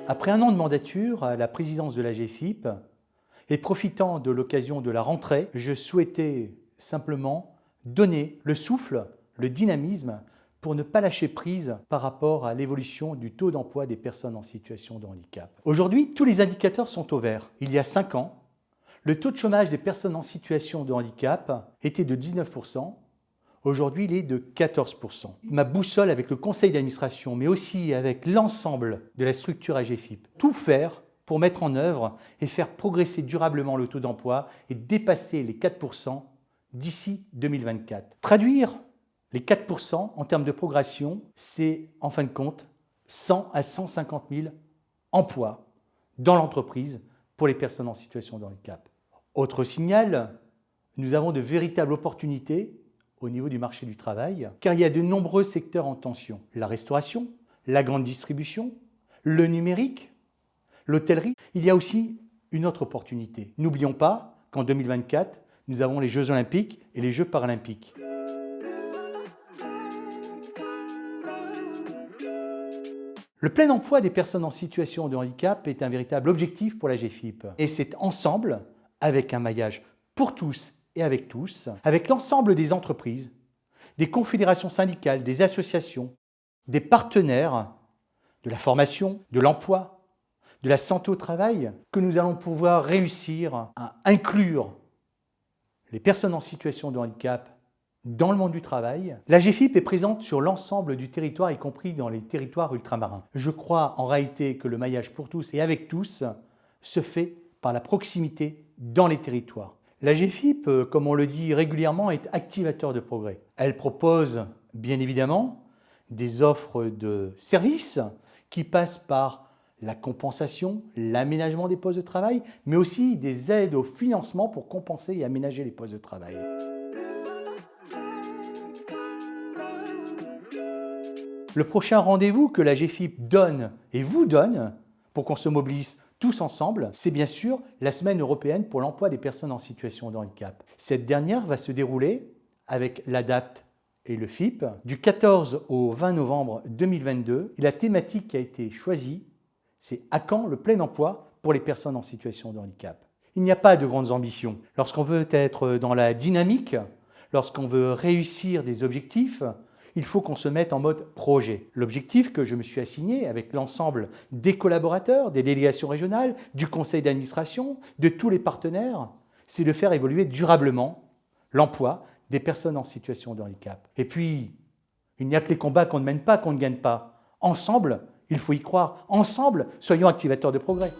Après un an de mandature à la présidence de l'AGEFIP et profitant de l'occasion de la rentrée, je souhaitais simplement donner le souffle, le dynamisme pour ne pas lâcher prise par rapport à l'évolution du taux d'emploi des personnes en situation de handicap. Aujourd'hui, tous les indicateurs sont au vert. Il y a 5 ans, le taux de chômage des personnes en situation de handicap était de 19%. Aujourd'hui, il est de 14%. Ma boussole avec le conseil d'administration, mais aussi avec l'ensemble de la structure AGEFIP, tout faire pour mettre en œuvre et faire progresser durablement le taux d'emploi et dépasser les 4% d'ici 2024. Traduire les 4% en termes de progression, c'est en fin de compte 100 à 150 000 emplois dans l'entreprise pour les personnes en situation de handicap. Autre signal, nous avons de véritables opportunités au niveau du marché du travail, car il y a de nombreux secteurs en tension. La restauration, la grande distribution, le numérique, l'hôtellerie. Il y a aussi une autre opportunité. N'oublions pas qu'en 2024, nous avons les Jeux Olympiques et les Jeux Paralympiques. Le plein emploi des personnes en situation de handicap est un véritable objectif pour l'AGEFIP. Et c'est ensemble, avec un maillage pour tous et avec tous, avec l'ensemble des entreprises, des confédérations syndicales, des associations, des partenaires de la formation, de l'emploi, de la santé au travail, que nous allons pouvoir réussir à inclure les personnes en situation de handicap dans le monde du travail. L'AGEFIP est présente sur l'ensemble du territoire, y compris dans les territoires ultramarins. Je crois en réalité que le maillage pour tous et avec tous se fait par la proximité dans les territoires. L'AGEFIP, comme on le dit régulièrement, est activateur de progrès. Elle propose bien évidemment des offres de services qui passent par la compensation, l'aménagement des postes de travail, mais aussi des aides au financement pour compenser et aménager les postes de travail. Le prochain rendez-vous que l'AGEFIP donne et vous donne pour qu'on se mobilise tous ensemble, c'est bien sûr la Semaine européenne pour l'emploi des personnes en situation de handicap. Cette dernière va se dérouler avec l'ADAPT et le FIP du 14 au 20 novembre 2022. Et la thématique qui a été choisie, c'est « À quand le plein emploi pour les personnes en situation de handicap ?» Il n'y a pas de grandes ambitions. Lorsqu'on veut être dans la dynamique, lorsqu'on veut réussir des objectifs, il faut qu'on se mette en mode projet. L'objectif que je me suis assigné avec l'ensemble des collaborateurs, des délégations régionales, du conseil d'administration, de tous les partenaires, c'est de faire évoluer durablement l'emploi des personnes en situation de handicap. Et puis, il n'y a que les combats qu'on ne mène pas, qu'on ne gagne pas. Ensemble, il faut y croire. Ensemble, soyons activateurs de progrès.